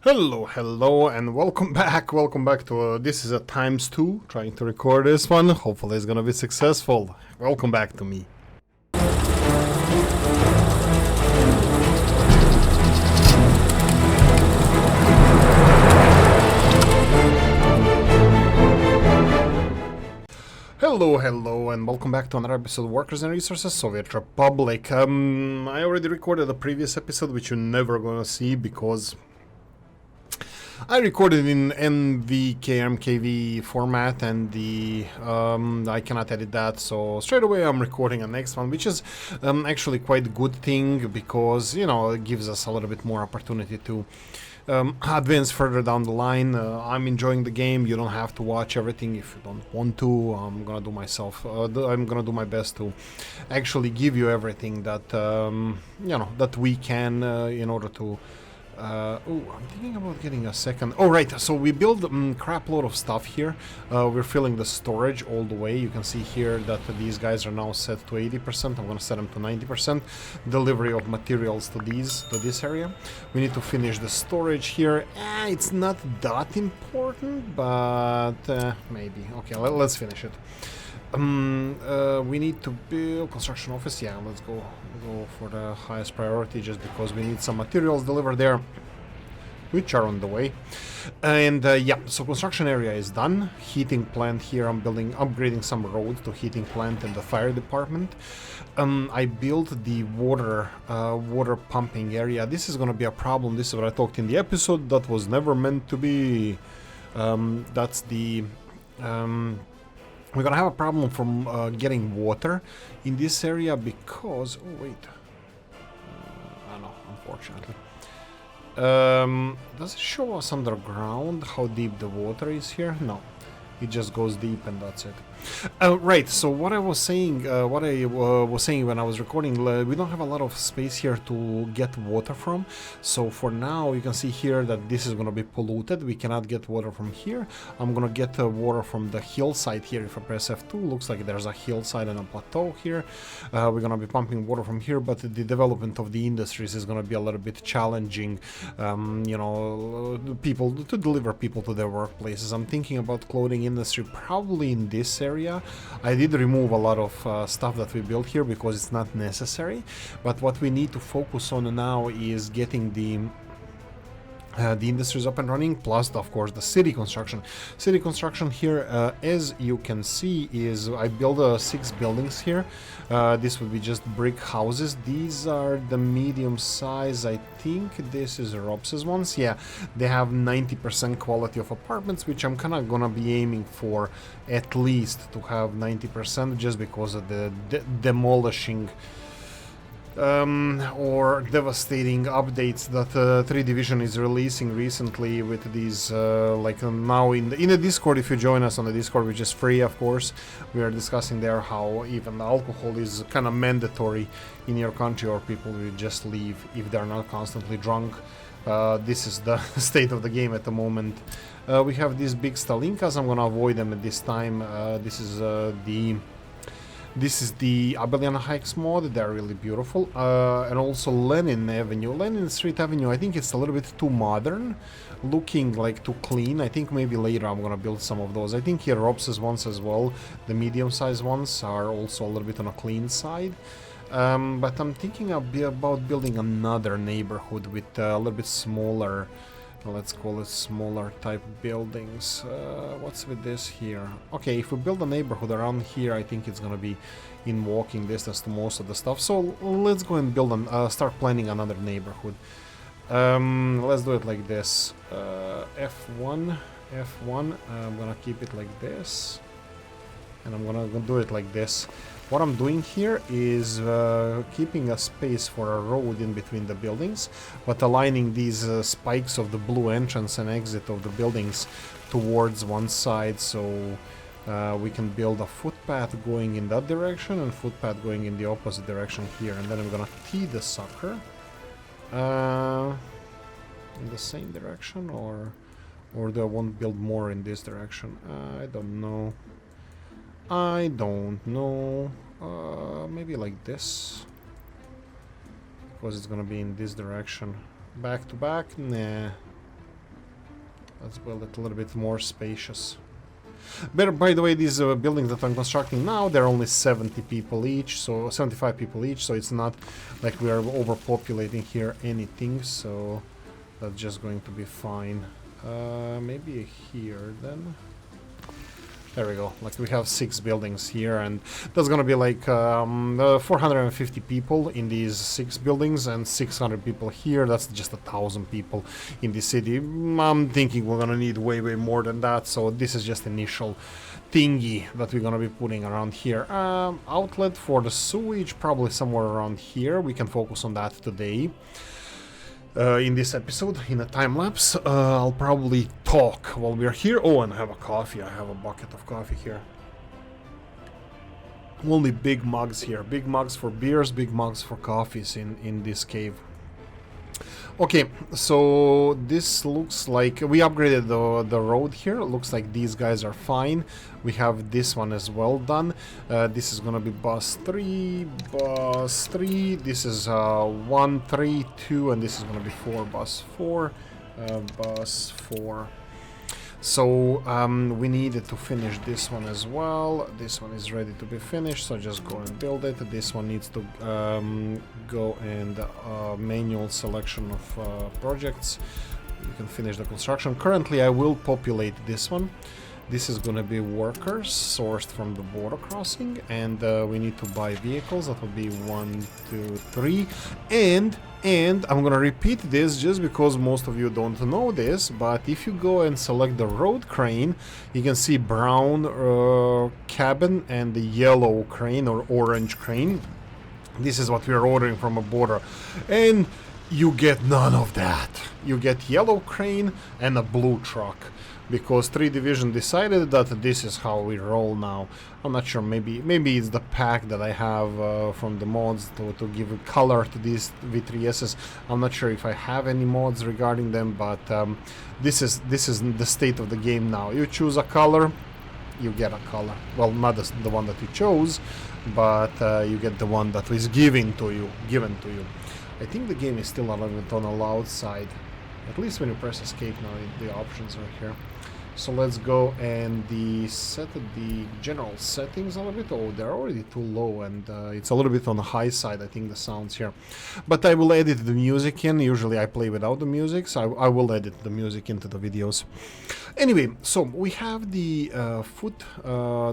Hello, and welcome back. Welcome back to this is a times 2, trying to record this one. Hopefully it's gonna be successful. Welcome back to me. Hello, and welcome back to another episode of Workers and Resources, Soviet Republic. I already recorded a previous episode, which you're never gonna see because I recorded in NVKMKV format, and I cannot edit that, so straight away I'm recording a next one, which is actually quite a good thing because, you know, it gives us a little bit more opportunity to advance further down the line. I'm enjoying the game. You don't have to watch everything if you don't want to. I'm gonna do I'm gonna do my best to actually give you everything that that we can in order to. I'm thinking about getting a second. Oh, right. So we build crap load of stuff here. We're filling the storage all the way. You can see here that these guys are now set to 80%. I'm going to set them to 90%. Delivery of materials to this area. We need to finish the storage here. It's not that important, but maybe. Okay, let's finish it. We need to build construction office. Yeah, let's go for the highest priority just because we need some materials delivered there, which are on the way. And yeah, so construction area is done. Heating plant here, I'm upgrading some roads to heating plant and the fire department. I built the water pumping area. This is going to be a problem. This is what I talked in the episode that was never meant to be. That's the we're gonna have a problem from getting water in this area because... Oh, wait. No, unfortunately. Does it show us underground how deep the water is here? No. It just goes deep and that's it. Right, so what I was saying when I was recording, we don't have a lot of space here to get water from. So for now, you can see here that this is going to be polluted. We cannot get water from here. I'm going to get water from the hillside here. If I press F2, looks like there's a hillside and a plateau here. We're going to be pumping water from here, but the development of the industries is going to be a little bit challenging. People to deliver people to their workplaces. I'm thinking about clothing industry probably in this area. I did remove a lot of stuff that we built here because it's not necessary, but what we need to focus on now is getting the industries up and running, plus of course the city construction. City construction here, as you can see, is I built 6 buildings here. This would be just brick houses. These are the medium size. I think this is Robs's ones. Yeah, they have 90% quality of apartments, which I'm kind of gonna be aiming for at least to have 90%, just because of the demolishing or devastating updates that 3 Division is releasing recently with these now in the Discord. If you join us on the Discord, which is free, of course, we are discussing there how even alcohol is kind of mandatory in your country, or people will just leave if they're not constantly drunk. This is the state of the game at the moment. We have these big Stalinkas. I'm gonna avoid them at this time. This is the Abelian Hikes mod. They're really beautiful. And also Lenin Avenue. Lenin Street Avenue, I think it's a little bit too modern, looking like too clean. I think maybe later I'm gonna build some of those. I think here Robs's ones as well, the medium-sized ones, are also a little bit on a clean side. But I'm thinking about building another neighborhood with a little bit smaller, let's call it smaller type buildings. What's with this here? Okay, if we build a neighborhood around here, I think it's gonna be in walking distance to most of the stuff. So let's go and start planning another neighborhood. Let's do it like this. F1. I'm gonna keep it like this, and I'm gonna do it like this. What I'm doing here is keeping a space for a road in between the buildings, but aligning these spikes of the blue entrance and exit of the buildings towards one side, so we can build a footpath going in that direction and footpath going in the opposite direction here. And then I'm gonna tee the sucker in the same direction, or do I want to build more in this direction? I don't know. Maybe like this, because it's gonna be in this direction. Back to back? Nah. Let's build it a little bit more spacious. But by the way, these buildings that I'm constructing now, they're only 70 people each, so 75 people each, so it's not like we are overpopulating here anything, so that's just going to be fine. Maybe here then. There we go. Like we have 6 buildings here, and that's gonna be like 450 people in these 6 buildings, and 600 people here. That's just 1,000 people in the city. I'm thinking we're gonna need way more than that, so this is just initial thingy that we're gonna be putting around here. Outlet for the sewage, probably somewhere around here. We can focus on that today. In this episode, in a time lapse, I'll probably talk while we're here. Oh, and I have a coffee. I have a bucket of coffee here. Only big mugs here. Big mugs for beers, big mugs for coffees in this cave. Okay, so this looks like we upgraded the road here. It looks like these guys are fine. We have this one as well done. This is gonna be bus 3, this is 1, 3, 2, and this is gonna be 4, bus 4, bus 4. So we needed to finish this one as well. This one is ready to be finished, so just go and build it. This one needs to go and manual selection of projects. You can finish the construction. Currently I will populate this one. This is going to be workers sourced from the border crossing, and we need to buy vehicles. That will be 1, 2, 3, and I'm going to repeat this just because most of you don't know this, but if you go and select the road crane, you can see brown cabin and the yellow crane or orange crane. This is what we are ordering from a border, and you get none of that. You get yellow crane and a blue truck, because 3 Division decided that this is how we roll now. I'm not sure, maybe it's the pack that I have from the mods to give a color to these V3Ss. I'm not sure if I have any mods regarding them, but this is the state of the game now. You choose a color, you get a color. Well, not the one that you chose, but you get the one that is given to you. I think the game is still a little bit on the loud side. At least when you press escape now, the options are here. So let's go and set the general settings a little bit. Oh, they're already too low, and it's a little bit on the high side, I think, the sounds here. But I will edit the music in. Usually I play without the music, so I will edit the music into the videos. Anyway, so we have the foot.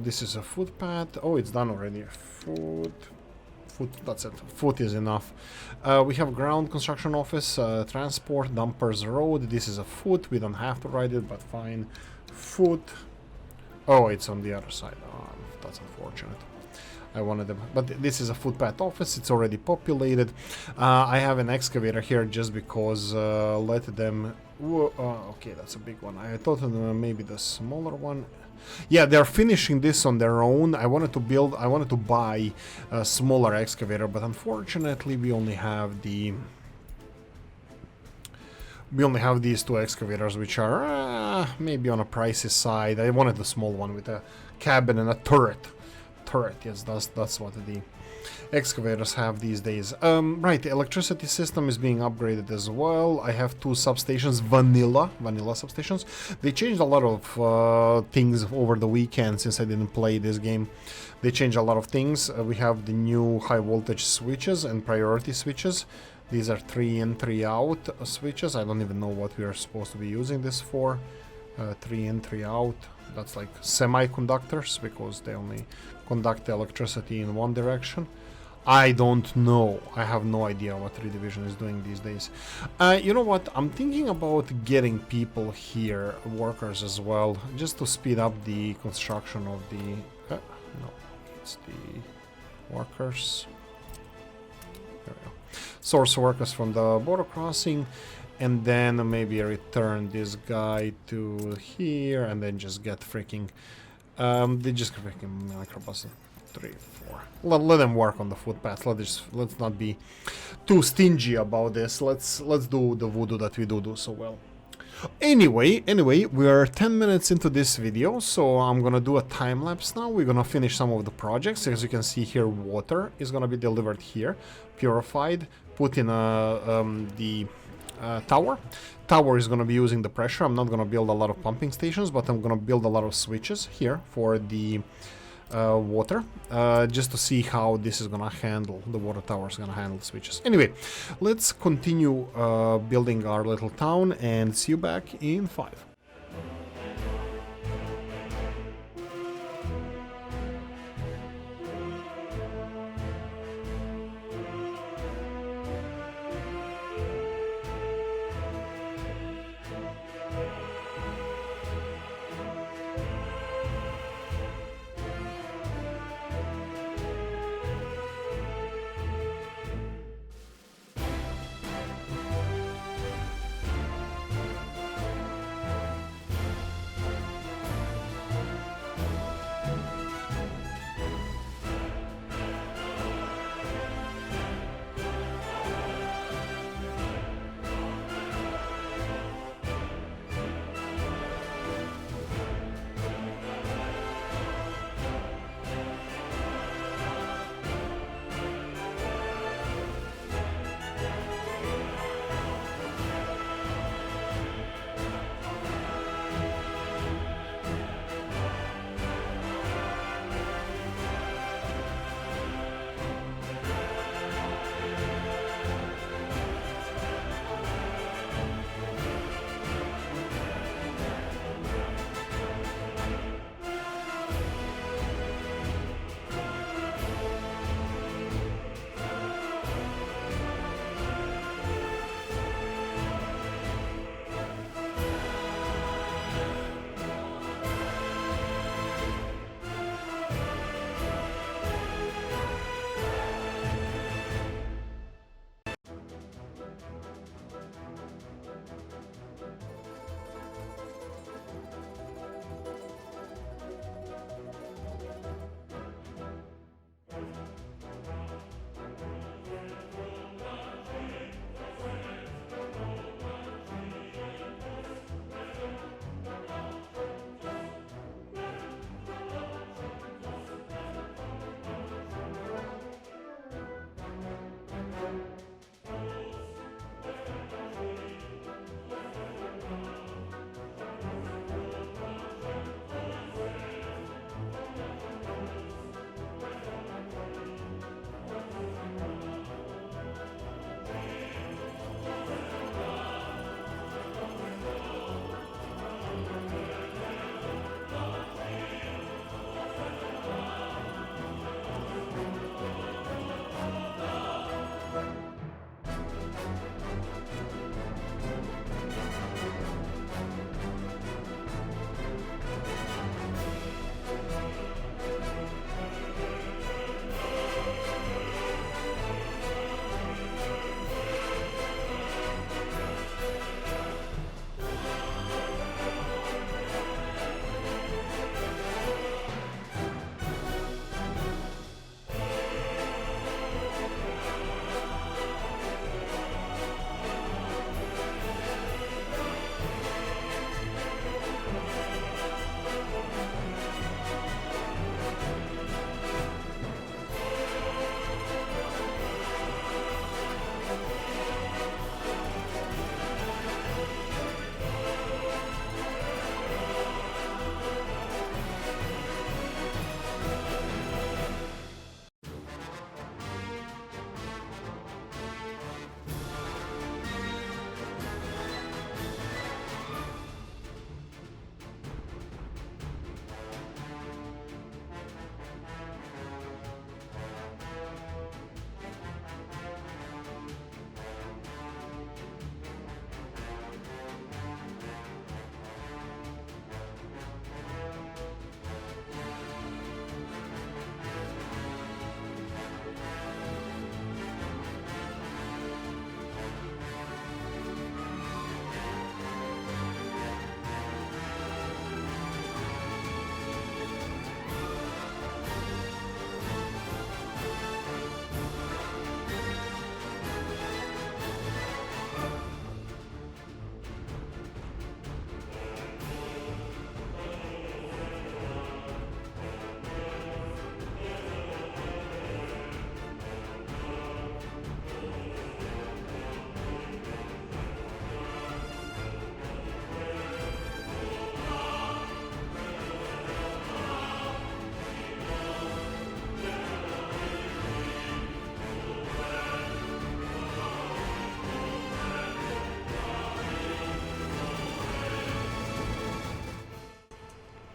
This is a footpath. Oh, it's done already. Foot, that's it. Foot is enough. We have ground construction office, transport, dumpers road. This is a foot. We don't have to ride it, but fine. Foot. Oh, it's on the other side. Oh, that's unfortunate. I wanted them, but this is a footpath office. It's already populated. I have an excavator here just because let them. Okay, that's a big one. I thought maybe the smaller one. Yeah, they're finishing this on their own. I wanted to buy a smaller excavator, but unfortunately we only have these 2 excavators, which are maybe on a pricey side. I wanted the small one with a cabin and a turret. Yes, that's what the excavators have these days. Right, the electricity system is being upgraded as well. I have 2 substations, vanilla substations. They changed a lot of things over the weekend since I didn't play this game. They changed a lot of things. We have the new high voltage switches and priority switches. These are 3 in, 3 out switches. I don't even know what we are supposed to be using this for. 3 in, 3 out. That's like semiconductors, because they only conduct the electricity in one direction. I don't know. I have no idea what 3 Division is doing these days. You know what? I'm thinking about getting people here, workers as well, just to speed up the construction of the... no, it's the workers. There we go. Source workers from the border crossing, and then maybe return this guy to here, and then just get freaking... they just freaking microbus 3, 4. Let them work on the footpath. Let's not be too stingy about this. Let's do the voodoo that we do so well. Anyway, we are 10 minutes into this video, so I'm gonna do a time lapse now. We're gonna finish some of the projects. As you can see here, water is gonna be delivered here, purified, put in the tower. Tower is going to be using the pressure. I'm not going to build a lot of pumping stations, but I'm going to build a lot of switches here for the water, just to see how this is going to handle, the water tower is going to handle the switches. Anyway, let's continue building our little town and see you back in 5.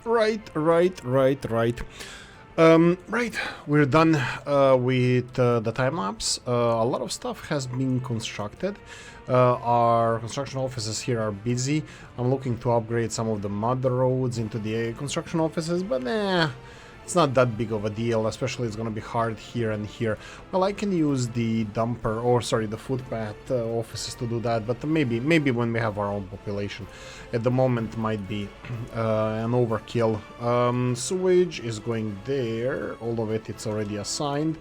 Right. Right, we're done with the time lapse. A lot of stuff has been constructed. Our construction offices here are busy. I'm looking to upgrade some of the mud roads into the construction offices, but it's not that big of a deal, especially it's gonna be hard here and here. Well, I can use the dumper, or sorry, the footpath offices to do that, but maybe when we have our own population. At the moment might be an overkill. Sewage is going there, all of it's already assigned.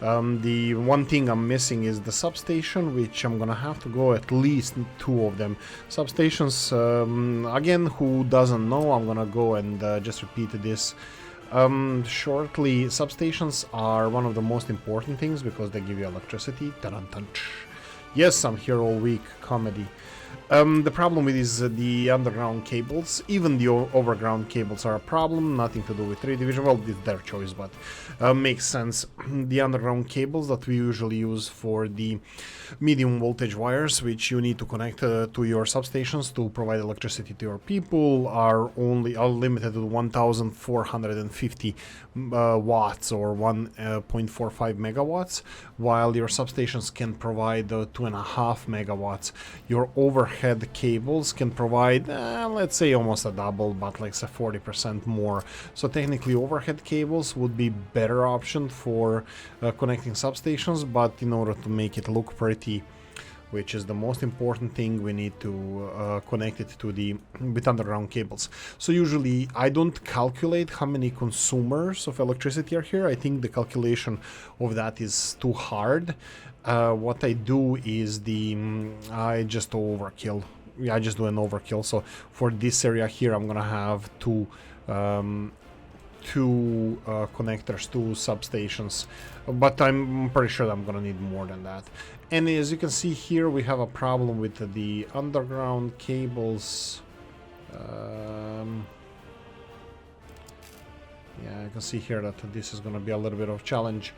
The one thing I'm missing is the substation, which I'm gonna have to go at least 2 of them. Substations, again, who doesn't know, I'm gonna go and just repeat this shortly. Substations are one of the most important things because they give you electricity. Yes, I'm here all week, comedy. The problem with is the underground cables. Even the overground cables are a problem, nothing to do with 3 division. Well, it's their choice, but makes sense. The underground cables that we usually use for the medium voltage wires, which you need to connect to your substations to provide electricity to your people, are limited to 1450 watts or 1.45 megawatts, while your substations can provide 2.5 megawatts. Your overhead cables can provide, let's say, almost a double, but like say 40% more. So technically overhead cables would be better option for connecting substations, but in order to make it look pretty, which is the most important thing, we need to connect it to with underground cables. So usually I don't calculate how many consumers of electricity are here. I think the calculation of that is too hard. What I do is I just overkill. Yeah, I just do an overkill. So for this area here, I'm gonna have two connectors, 2 substations, but I'm pretty sure I'm gonna need more than that. And as you can see here, we have a problem with the underground cables. Yeah, I can see here that this is gonna be a little bit of a challenge.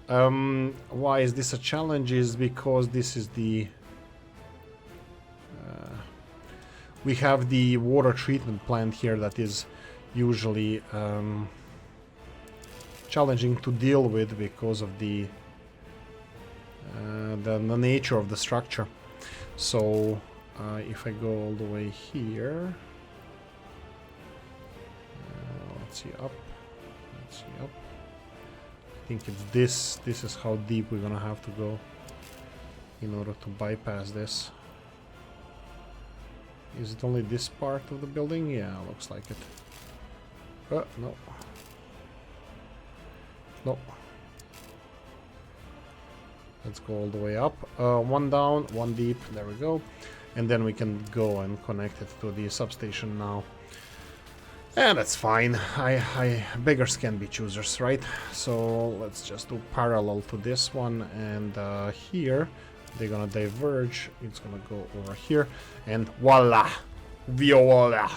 Why is this a challenge? Is because this is the we have the water treatment plant here that is usually challenging to deal with because of the nature of the structure. So if I go all the way here, let's see up. I think it's this is how deep we're gonna have to go in order to bypass this. Is it only this part of the building? Yeah, looks like it. No. Let's go all the way up. 1 down, 1 deep. There we go. And then we can go and connect it to the substation now. And that's fine. Beggars can be choosers, right? So let's just do parallel to this one, and here they're gonna diverge. It's gonna go over here, and voila, viola.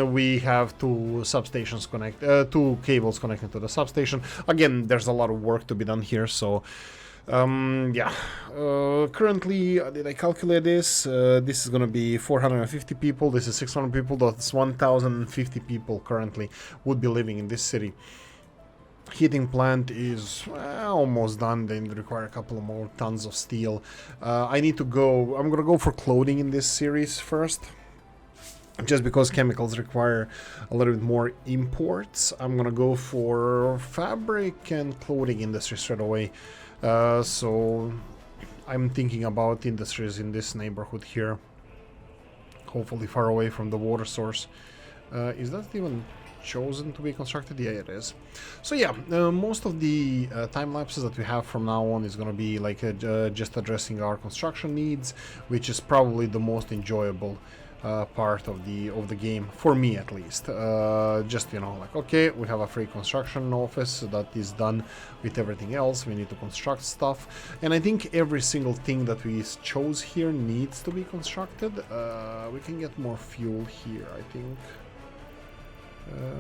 We have 2 substations connect, 2 cables connected to the substation. Again, there's a lot of work to be done here, so yeah. Currently, did I calculate this? This is gonna be 450 people. This is 600 people. That's 1050 people currently would be living in this city. Heating plant is almost done. They require a couple of more tons of steel. I need to go. I'm gonna go for clothing in this series first, just because chemicals require a little bit more imports. I'm gonna go for fabric and clothing industry straight away. So I'm thinking about industries in this neighborhood here, hopefully far away from the water source. Is that even chosen to be constructed? Yeah, it is. So yeah, most of the time lapses that we have from now on is going to be like just addressing our construction needs, which is probably the most enjoyable part of the game, for me at least. Just, you know, like, okay, we have a free construction office that is done with everything else. We need to construct stuff, and I think every single thing that we chose here needs to be constructed. We can get more fuel here, I think.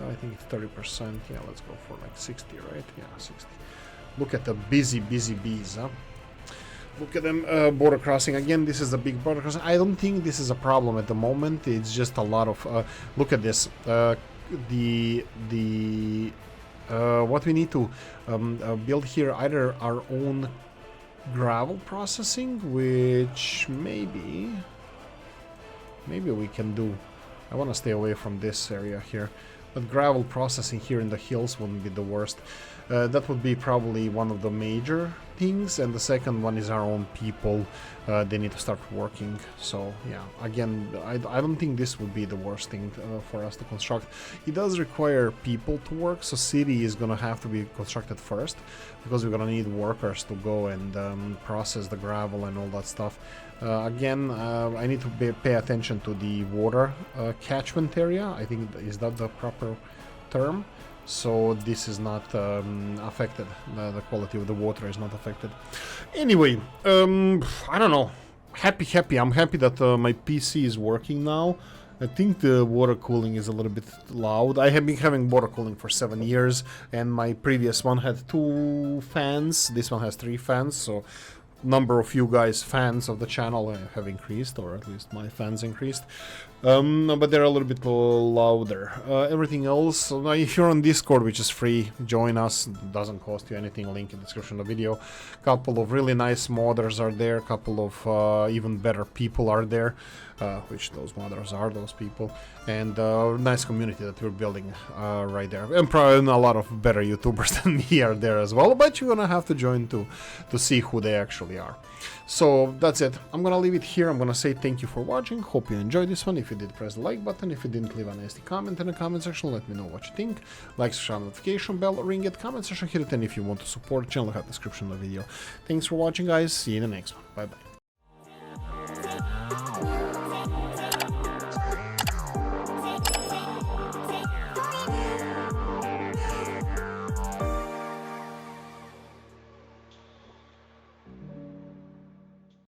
I think it's 30%. Yeah, let's go for like 60, right? Yeah, 60. Look at the busy bees, huh? Look at them, border crossing again. This is a big border crossing. I don't think this is a problem at the moment. It's just a lot of look at this. What we need to build here, either our own gravel processing, which maybe we can do. I want to stay away from this area here, but gravel processing here in the hills wouldn't be the worst. That would be probably one of the major things, and the second one is our own people. They need to start working. So yeah, again, I don't think this would be the worst thing for us to construct. It does require people to work, so city is gonna have to be constructed first, because we're gonna need workers to go and process the gravel and all that stuff. Again, I need to pay attention to the water catchment area. I think, is that the proper term? So this is not affected. The quality of the water is not affected. Anyway, I don't know. Happy. I'm happy that my PC is working now. I think the water cooling is a little bit loud. I have been having water cooling for 7 years, and my previous one had 2 fans. This one has 3 fans, so number of you guys fans of the channel have increased, or at least my fans increased, but they're a little bit louder. Everything else, if you're on Discord, which is free, join us. It doesn't cost you anything. Link in the description of the video. Couple of really nice modders are there. Couple of even better people are there, which those modders are, those people, and nice community that we're building right there, and probably a lot of better YouTubers than me are there as well, but you're gonna have to join to see who they actually are. So that's it. I'm gonna leave it here. I'm gonna say thank you for watching. Hope you enjoyed this one. If you did, press the like button. If you didn't, leave a nasty comment in the comment section. Let me know what you think. Like, subscribe, notification bell, ring it, comment section, hit it, and if you want to support the channel, have the description of the video. Thanks for watching, guys. See you in the next one. Bye bye.